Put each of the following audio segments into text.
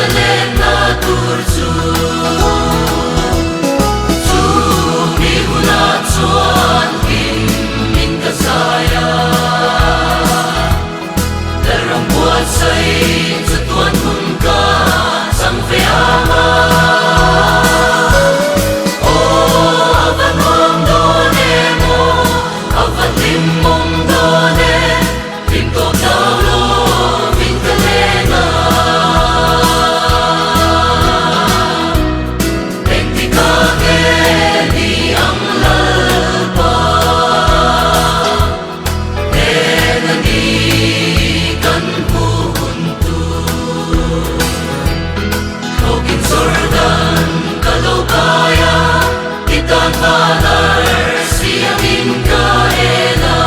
Jerusalem na turcu Sumihuna chuan in min ka saya Darang buat say Tuan mun ka sang ve ama O avan mom done mo avan lim mom done lim to tao lo vin ka lena Enti ka ke di ang lalpa Tena di kan Sordan kalau kaya kita kanar siangin kaela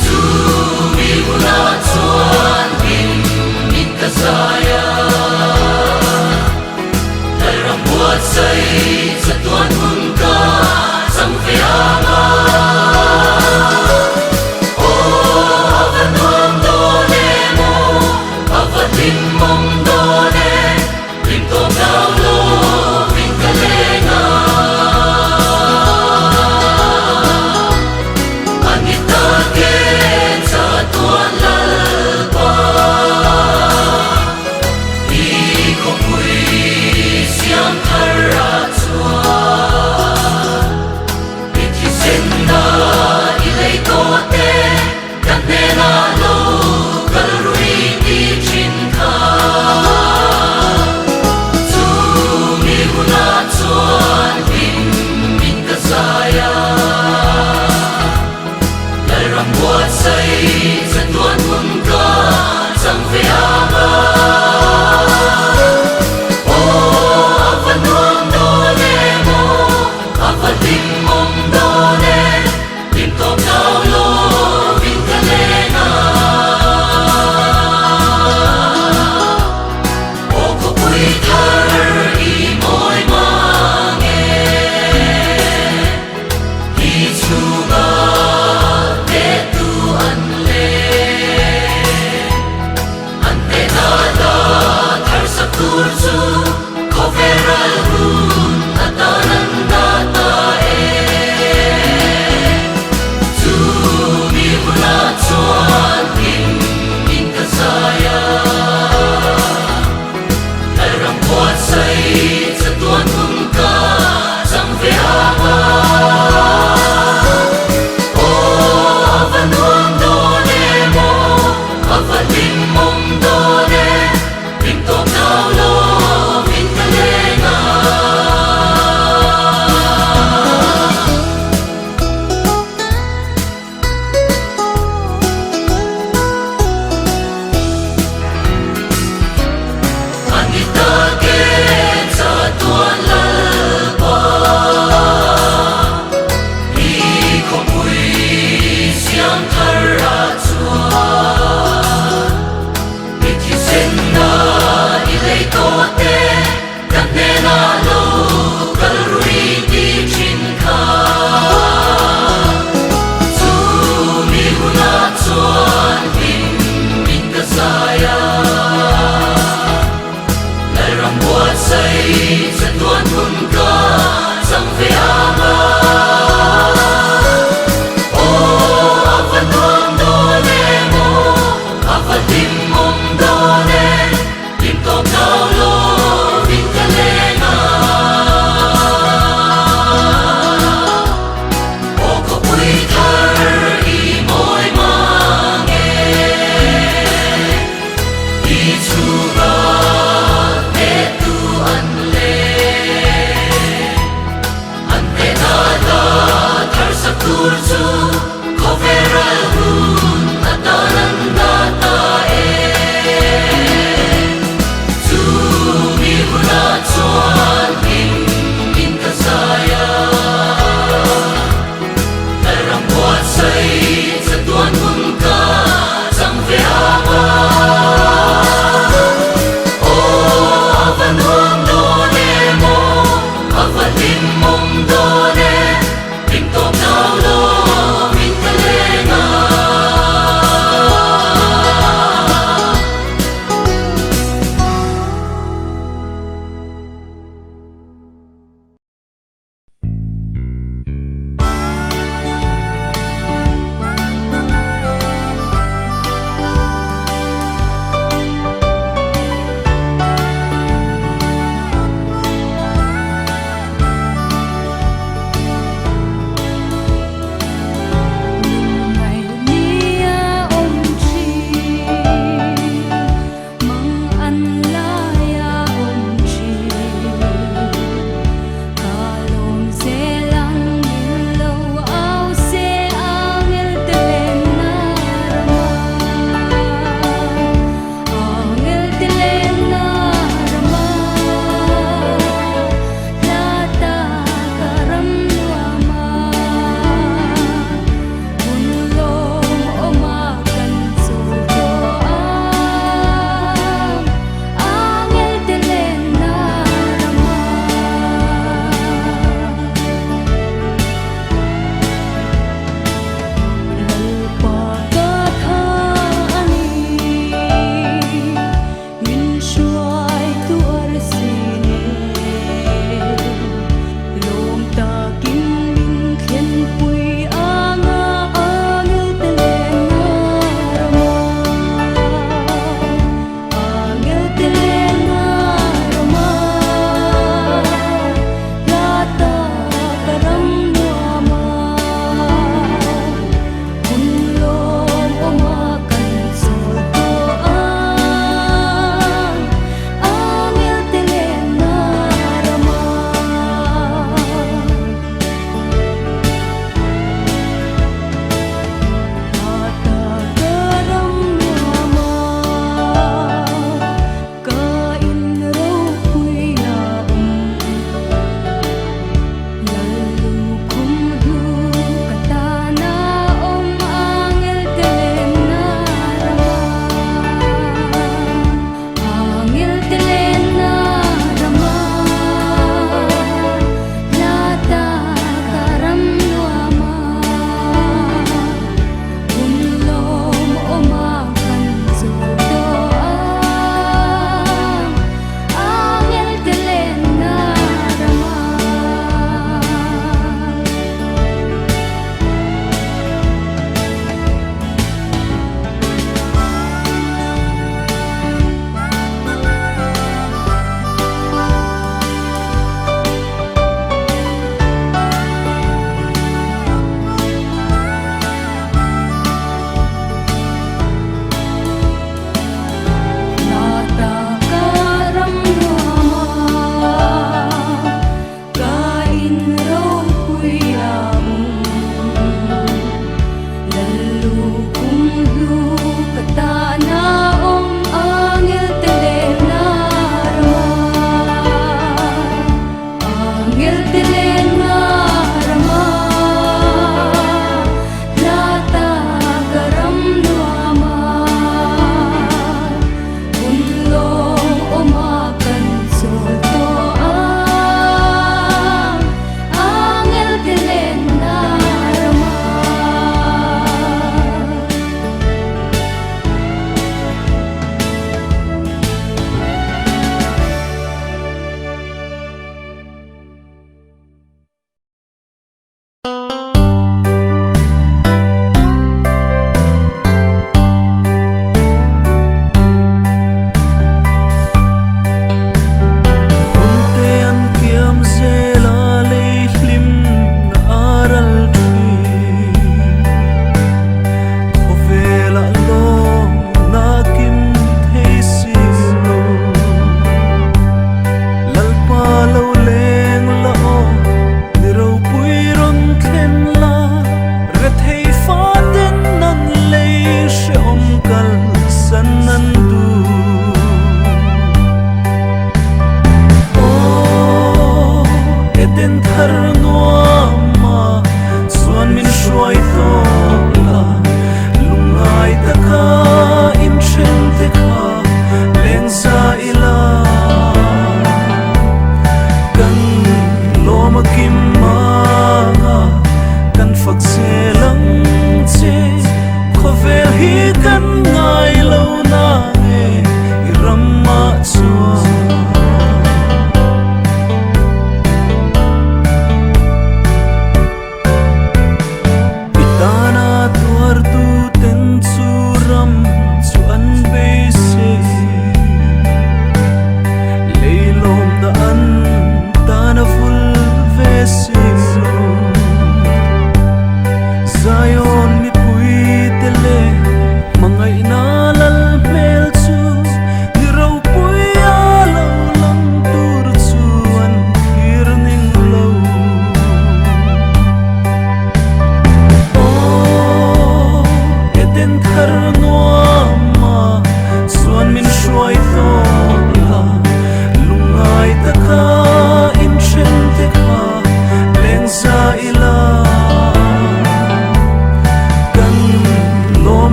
Sumihuna chuan min ka saya Darang buat say sa tuan mun ka sang ve ama O avan mom done mo avan lim mom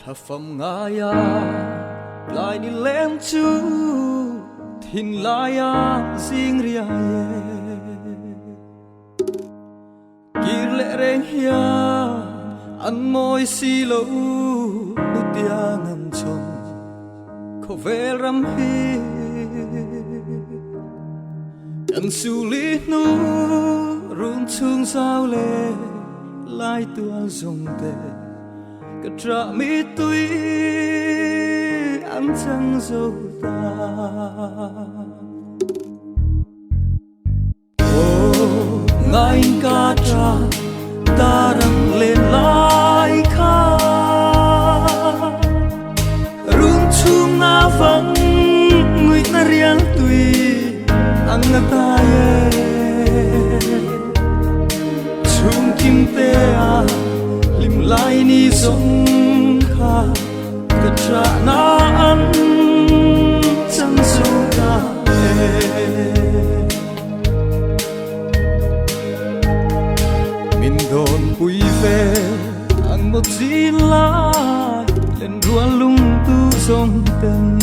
thà phẩm ngaya lại đi lên chú thìn lại riêng ria kir lệ reng hia ăn môi xì lâu nút tia ngân chồng khổ về ram hi cần su lý nu run chung sao lệ lai tua dùng tê cả trả mi tuy ăn chẳng dâu ta ngài ca tra ta đang lên lại kha rung chung na vắng người ta riêng tùy ăn ta ye chung kim te à lim lại ni giống kha cả tra na ăn chẳng dâu ta đồn bụi về ăn một gì lại lên rùa lung tu sông tình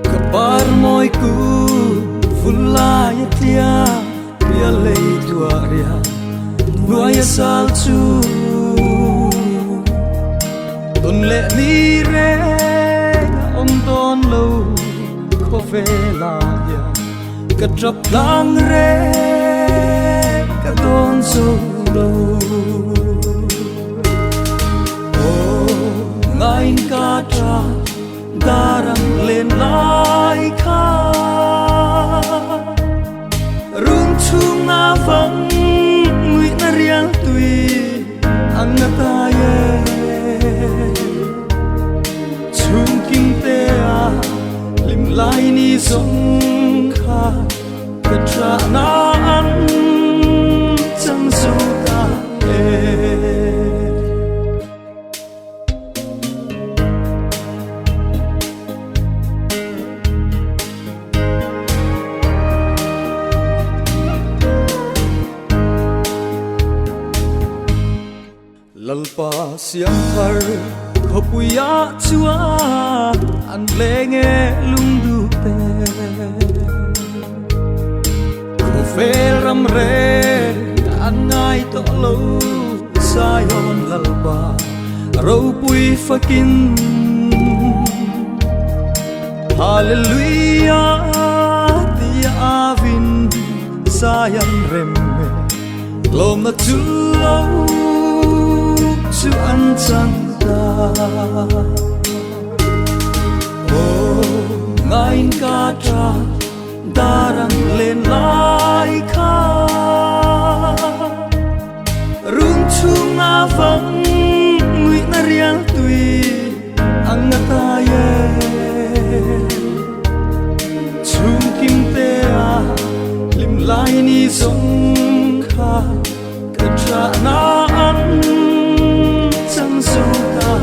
kabar môi ku fulla yatia dia lei tua ria nuai sal chu ton lệ ni re ông ton lâu khó về là ya cả trap lang re con sâu lâu ngài ca tra ta đang lên lại kha rung chung na vắng người ta riêng tùy ăn ta ye chung kim te à lim lại ni giống kha cả tra na ăn chẳng dâu ta lalpa siang thar khopuya chua an lenge lungdu te khofel ram re an ngai to lo sayon lalpa ro pui fakin hallelujah tia avin sayan remme lom na chu lo chu an chang ta ngài ca tra darang lên lại kha rung chung na vắng người ta riêng tùy ăn ta ye chung kim te à lim lại ni giống kha cả tra na ăn chẳng dâu ta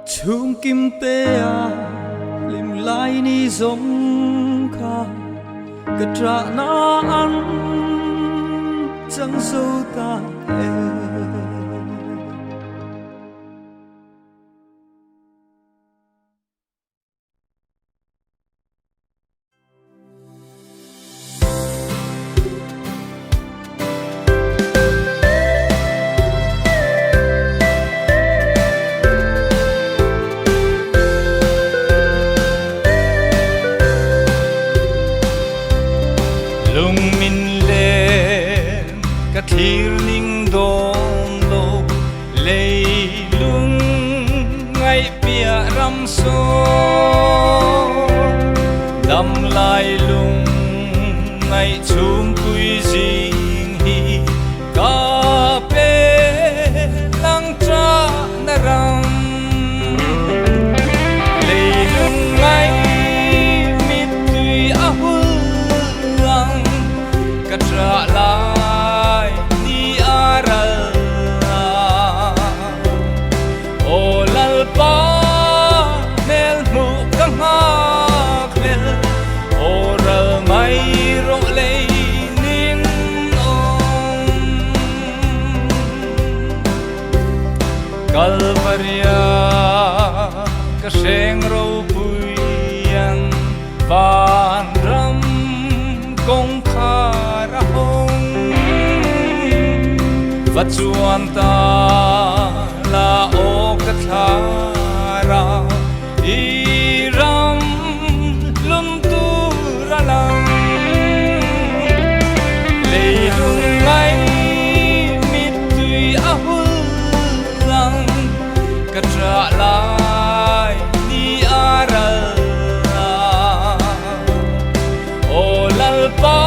chung kim te à lim lại ni giống kha cả tra na ăn chẳng dâu ta lung min lên cả thir ning dom lo lei lung ngay pia ram so đam lai lung ngay chung quy jing hi ca pe lang tra na ram lei lung ngay mit tui ahul katra lai ni aral o lalpa mel mu kang ha mel o ral mai ro lei ka seng ro pui an van ram kong kha ra hong va chuan ta la o ka tha ra i ram lum tu ra lang le lung ngai mit tui a hul lang ka tra lai ni aral o lal pa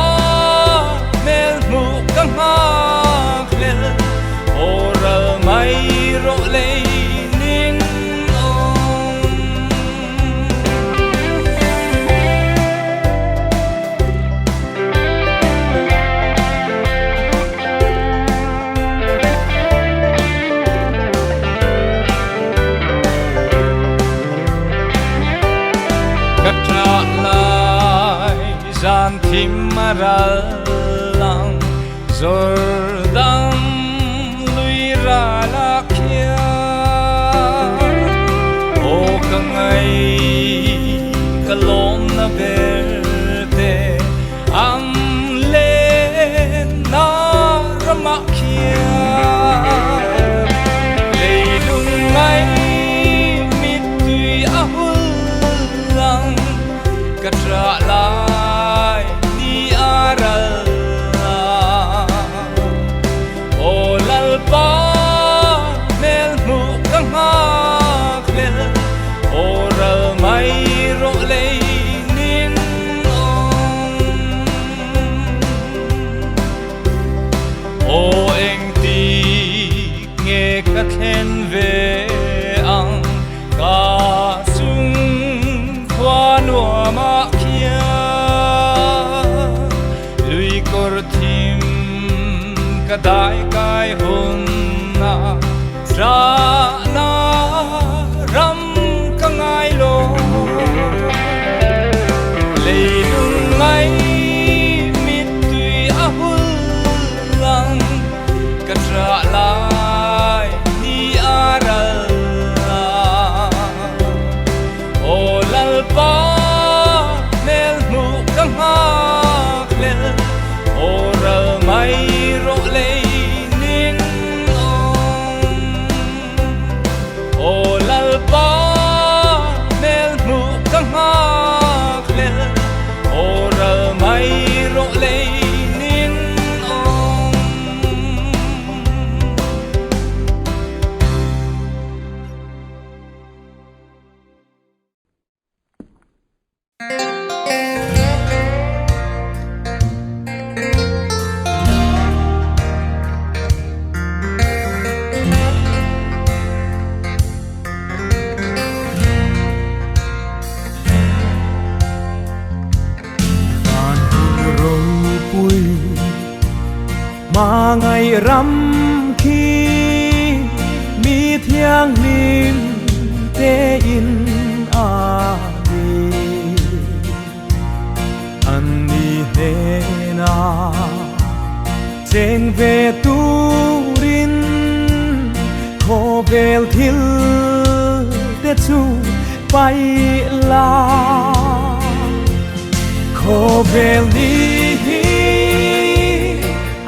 mel mu kang ha klel o ral mai ro le nin ong ka tra lai zan thim maral lang Jordan lui ra la kia o kangai kalom na verte am le na rama kia le lung ngai mit tui a hul lang ka tra lai ni aral o lal pa mel mu kang ha klel o ral mai ro le nin ong o eng ti nge ka thlen ve ang ka chung khwa nuwa ma kia lui kor thim ka dai kai hun na ra na ram ka ngai lo le lung ngai mit tui a hul lang ka tra lai ni aral o lal pa mel mu kang ha klel o ral mai ro le nin ong o lal pa mel mu kang ha klel o ral mai ro le nin ong Tàn hương rồi bụi mà ngày rằm khi mi thiang lim te in a đi anh đi he na trên về tu rin khô bel thil te chu bay la khô bel đi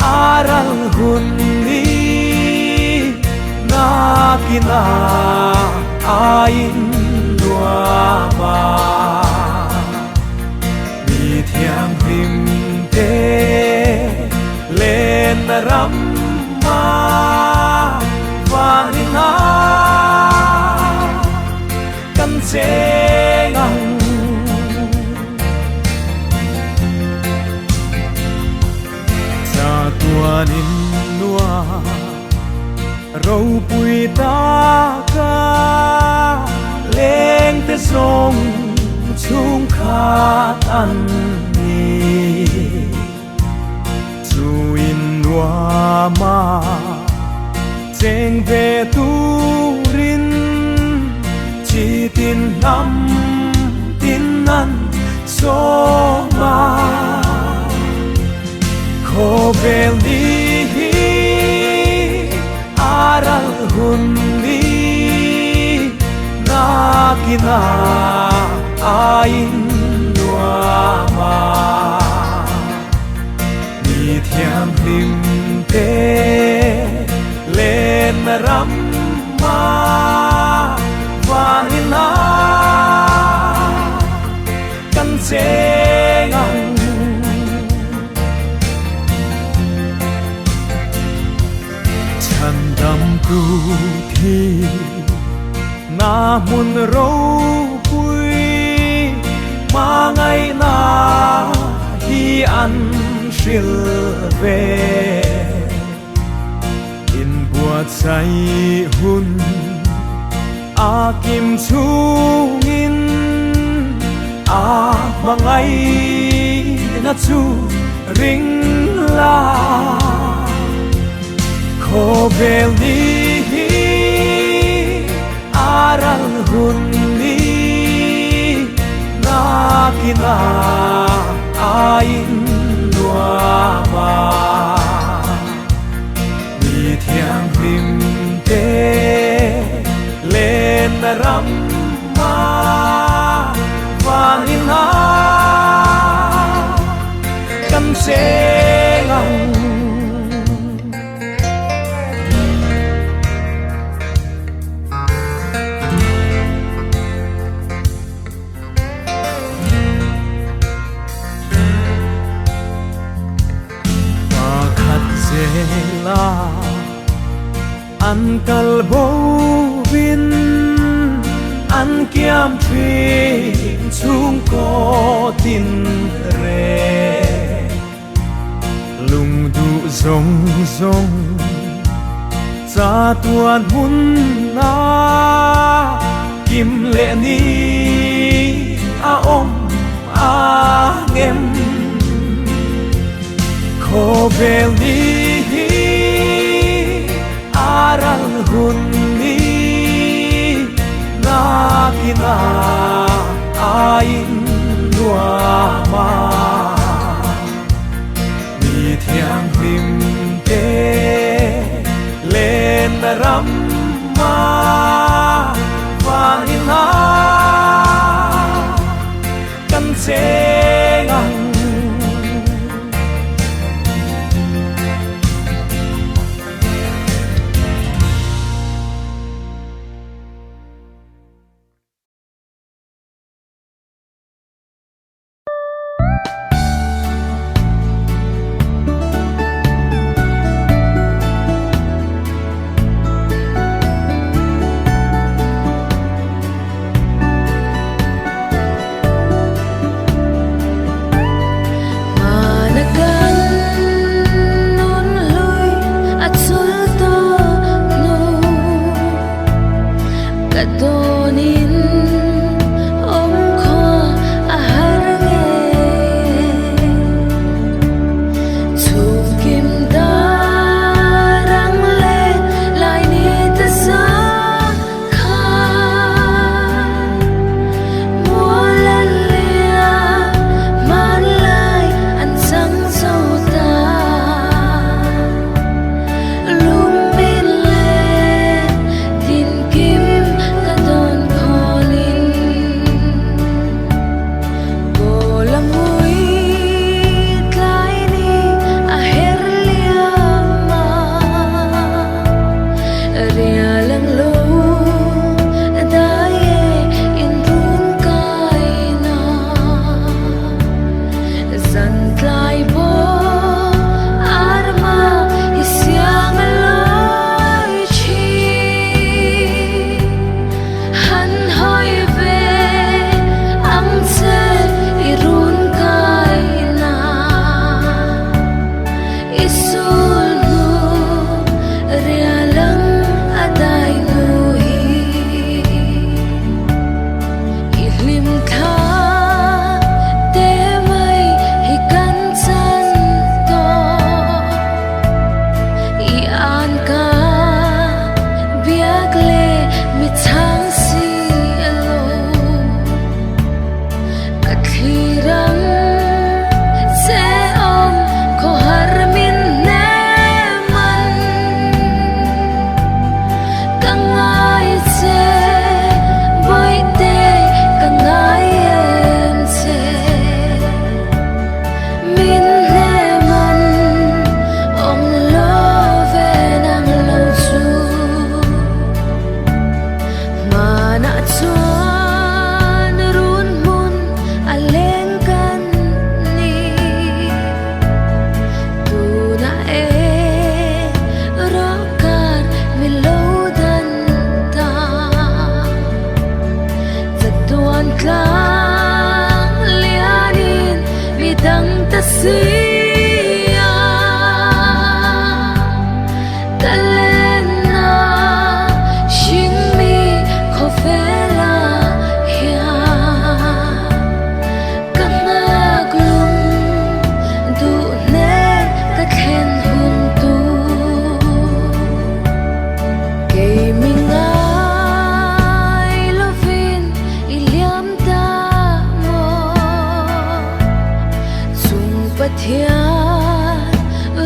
aral hun đi na kina ain dua ma mi thiang him te lên ram ma và na kan che ngang sa tua nin nua râu bụi ta ca lên te sông chung khát ăn ni chu in nua ma cheng về tu rin chỉ tin năm tin ăn so ma khô bel đi aral hun đi na kina ain nuama mi thiam lim te lên ram ma vanina kan sengang chan dam tu thi na mun ro pui ma ngày na hi an shil ve in buat sai hun a kim chungin a mangai na chu ring la ko bel ni aral hun ni na kina ain nuama mi thiang lim te lên ram ma vanina kan sengang la an kalbo vin an kiam thrin chung ko tin re lung du zong zong cha tuan hun na kim le ni a om a ngem ko bel ni aral hun ni na kina ain nuama mi thiang lim te lên ram ma vanina kan sengang Pathian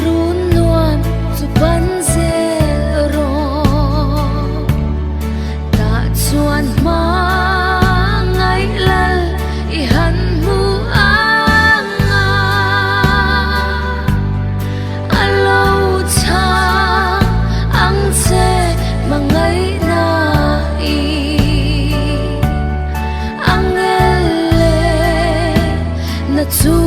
run nuam chu ban zero ta chuan ma ngai lal I han mu anga alo cha ang che mangai na I angele na chu